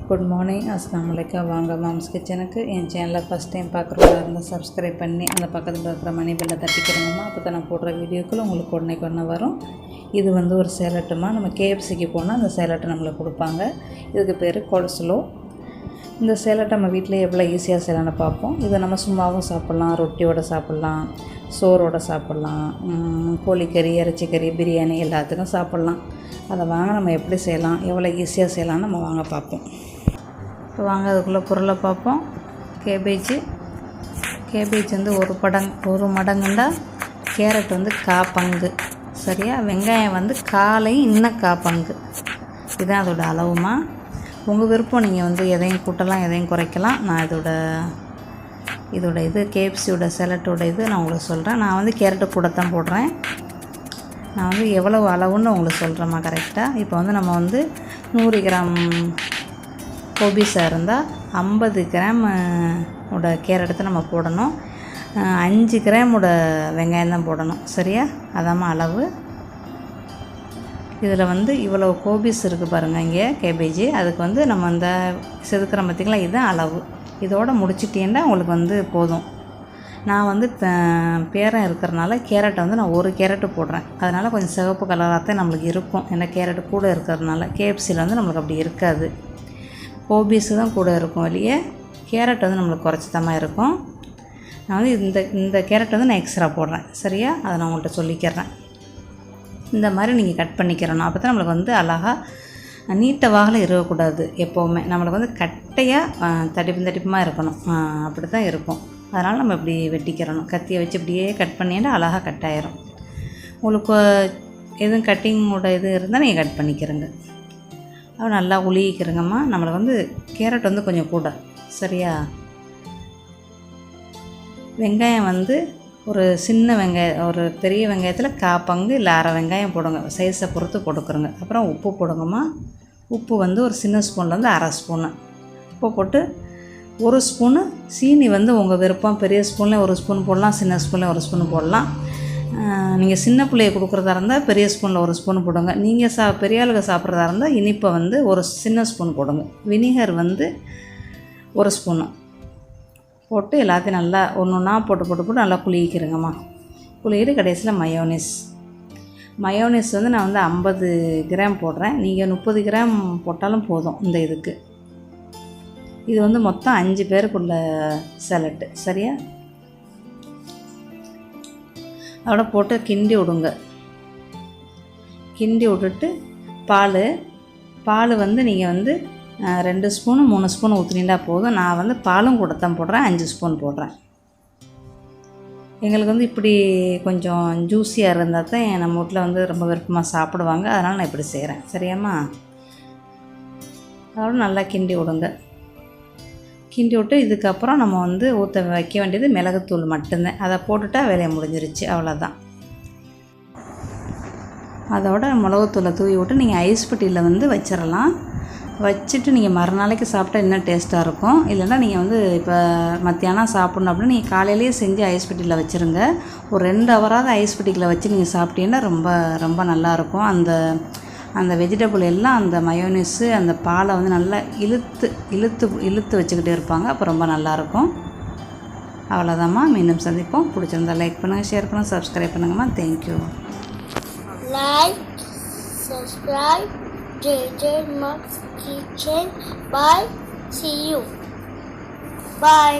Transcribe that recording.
Good morning, அஸ்ஸலாமு அலைக்கும். வாங்க மாம்ஸ் கிச்சனுக்கு. என் சேனலை ஃபஸ்ட் டைம் பார்க்குறவங்களா இருந்தால் சப்ஸ்கிரைப் பண்ணி அந்த பக்கத்தில் இருக்கிற மணி பெல்லை தட்டிக்கிறோங்கம்மா. அப்போ தான் நான் போடுற வீடியோக்குள்ளே உங்களுக்கு உடனே வரும். இது வந்து ஒரு சேலட்டுமா. நம்ம கேஎஃப்சிக்கு போனால் அந்த சேலட்டை நம்மளுக்கு கொடுப்பாங்க. இதுக்கு பேர் coleslaw. இந்த சேலட்டை நம்ம வீட்டில் எவ்வளோ ஈஸியாக செய்யலான்னு பார்ப்போம். இதை நம்ம சும்மாவும் சாப்பிட்லாம், ரொட்டியோடு சாப்பிட்லாம், சோறோடு சாப்பிட்லாம், கோழிக்கறி, இறைச்சிக்கறி, பிரியாணி எல்லாத்துக்கும் சாப்பிட்லாம். அதை வாங்க நம்ம எப்படி செய்யலாம், எவ்வளோ ஈஸியாக செய்யலாம்னு நம்ம வாங்க பார்ப்போம். இப்போ வாங்க அதுக்குள்ளே பொருளை பார்ப்போம். கேபேஜ் வந்து ஒரு மடங்குண்டா, கேரட் வந்து பங்கு சரியா, வெங்காயம் வந்து காலையும் இன்னும் பங்கு. இதுதான் அதோட அளவுமா. உங்கள் விருப்பம், நீங்கள் வந்து எதையும் கூட்டலாம், எதையும் குறைக்கலாம். நான் இதோட கேஎஃப்சியோட சேலட்டோட நான் உங்களுக்கு சொல்கிறேன். நான் வந்து கேரட்டு கூட தான் போடுறேன். நான் வந்து எவ்வளவு அளவுன்னு உங்களுக்கு சொல்கிறேம்மா கரெக்டாக. இப்போ வந்து நம்ம வந்து 100 கிராம் கோபிஸாக இருந்தால் 50 கிராம் கேரட்டு நம்ம போடணும். 5 கிராமோட வெங்காயம் தான் போடணும் சரியா. அதாம்மா அளவு. இதில் வந்து இவ்வளோ கோபிஸ் இருக்குது பாருங்கள் இங்கே கேபேஜ். அதுக்கு வந்து நம்ம இந்த செதுக்கிற பார்த்திங்களா, இதுதான் அளவு. இதோடு முடிச்சிட்டேன்னா உங்களுக்கு வந்து போதும். நான் வந்து பேரன் இருக்கிறனால கேரட்டை வந்து நான் ஒரு கேரட்டு போடுறேன். அதனால் கொஞ்சம் சிவப்பு கலராக தான் நம்மளுக்கு இருக்கும். ஏன்னா கேரட்டு கூட இருக்கிறதுனால. கேஎஃப்சியில் வந்து நம்மளுக்கு அப்படி இருக்காது. கோபிஸு தான் கூட இருக்கும் வெளியே. கேரட் வந்து நம்மளுக்கு குறைச்சித்தமாக இருக்கும். நான் வந்து இந்த கேரட் வந்து நான் எக்ஸ்ட்ரா போடுறேன் சரியா. அதை நான் உங்கள்கிட்ட சொல்லிக்கிறேன். இந்த மாதிரி நீங்கள் கட் பண்ணிக்கிறணும். அப்போ தான் நம்மளுக்கு வந்து அழகாக நீட்ட வாகில் இருக்கக்கூடாது. எப்போவுமே நம்மளுக்கு வந்து கட்டையாக தடிப்பமாக இருக்கணும். அப்படி தான் இருக்கும். அதனால் நம்ம இப்படி வெட்டிக்கிறணும். கத்தியை வச்சு இப்படியே கட் பண்ணினா அழகாக கட் ஆயிரும். உங்களுக்கு எதுவும் கட்டிங்கோட இருந்தால் நீங்கள் கட் பண்ணிக்கிறங்க. அது நல்லா உளிக்கிறங்கம்மா. நம்மளுக்கு வந்து கேரட் வந்து கொஞ்சம் கூட சரியா. வெங்காயம் வந்து ஒரு சின்ன வெங்காயம், ஒரு பெரிய வெங்காயத்தில் பங்கு இல்லை அரை வெங்காயம் போடுங்க. சைஸை பொறுத்து போட்டுக்கிறோங்க. அப்புறம் உப்பு போடுங்கம்மா. உப்பு வந்து ஒரு சின்ன ஸ்பூன்லேருந்து அரை ஸ்பூனு உப்பு போட்டு, ஒரு ஸ்பூனு சீனி வந்து உங்கள் விருப்பம். பெரிய ஸ்பூனில் ஒரு ஸ்பூன் போடலாம், சின்ன ஸ்பூனில் ஒரு ஸ்பூன் போடலாம். நீங்கள் சின்ன பிள்ளையை கொடுக்குறதா இருந்தால் பெரிய ஸ்பூனில் ஒரு ஸ்பூன் போடுங்க. நீங்கள் பெரிய ஆளுங்க சாப்பிட்றதா இருந்தால் இனிப்பை வந்து ஒரு சின்ன ஸ்பூன் போடுங்க. வினிகர் வந்து ஒரு ஸ்பூனு போட்டு எல்லாத்தையும் நல்லா ஒன்றா போட்டு நல்லா குளிக்கிறங்கம்மா. குளிக்கிட்டு கடைசியில் மயோனீஸ் வந்து நான் வந்து 50 கிராம் போடுறேன். நீங்கள் 30 கிராம் போட்டாலும் போதும் இந்த இதுக்கு. இது வந்து மொத்தம் 5 பேருக்குள்ள சேலட்டு சரியா. அதோட போட்டு கிண்டி விடுங்க. கிண்டி விட்டுட்டு பால் வந்து நீங்கள் வந்து 2 ஸ்பூனு 3 ஸ்பூன் ஊற்றினா போதும். நான் வந்து பாலும் கூட தான் போடுறேன். 5 ஸ்பூன் போடுறேன். எங்களுக்கு வந்து இப்படி கொஞ்சம் ஜூஸியாக இருந்தால் தான் நம்ம வீட்டில் வந்து ரொம்ப விருப்பமாக சாப்பிடுவாங்க. அதனால் நான் இப்படி செய்கிறேன் சரியாம்மா. அதோட நல்லா கிண்டி விடுங்க. கிண்டி விட்டு இதுக்கப்புறம் நம்ம வந்து வைக்க வேண்டியது மிளகுத்தூள் மட்டும்தான். அதை போட்டுட்டா வேலையை முடிஞ்சிருச்சு, அவ்வளோதான். அதோட மிளகுத்தூளை தூவி விட்டு நீங்கள் ஐஸ் பெட்டியில் வந்து வச்சிடலாம். வச்சுட்டு நீங்கள் மறுநாளைக்கு சாப்பிட்டா இன்னும் டேஸ்ட்டாக இருக்கும். இல்லைன்னா நீங்கள் வந்து இப்போ மத்தியானம் சாப்பிட்ணும் அப்படின்னு நீங்கள் காலையிலேயே செஞ்சு ஐஸ் பெட்டியில் வச்சுருங்க. ஒரு 2 ஹவராவது ஐஸ் பெட்டியில் வச்சு நீங்கள் சாப்பிட்டீங்கன்னா ரொம்ப ரொம்ப நல்லாயிருக்கும். அந்த வெஜிடபிள் எல்லாம் அந்த மயோனீஸு அந்த பாலை வந்து நல்லா இழுத்து வச்சுக்கிட்டே இருப்பாங்க. அப்போ ரொம்ப நல்லாயிருக்கும். அவ்வளோதாம்மா. மீண்டும் சந்திப்போம். பிடிச்சிருந்தா லைக் பண்ணுங்கள், ஷேர் பண்ணுங்கள், சப்ஸ்கிரைப் பண்ணுங்கம்மா. Thank you. Like, subscribe, JJmum kitchen. Bye. See you. Bye.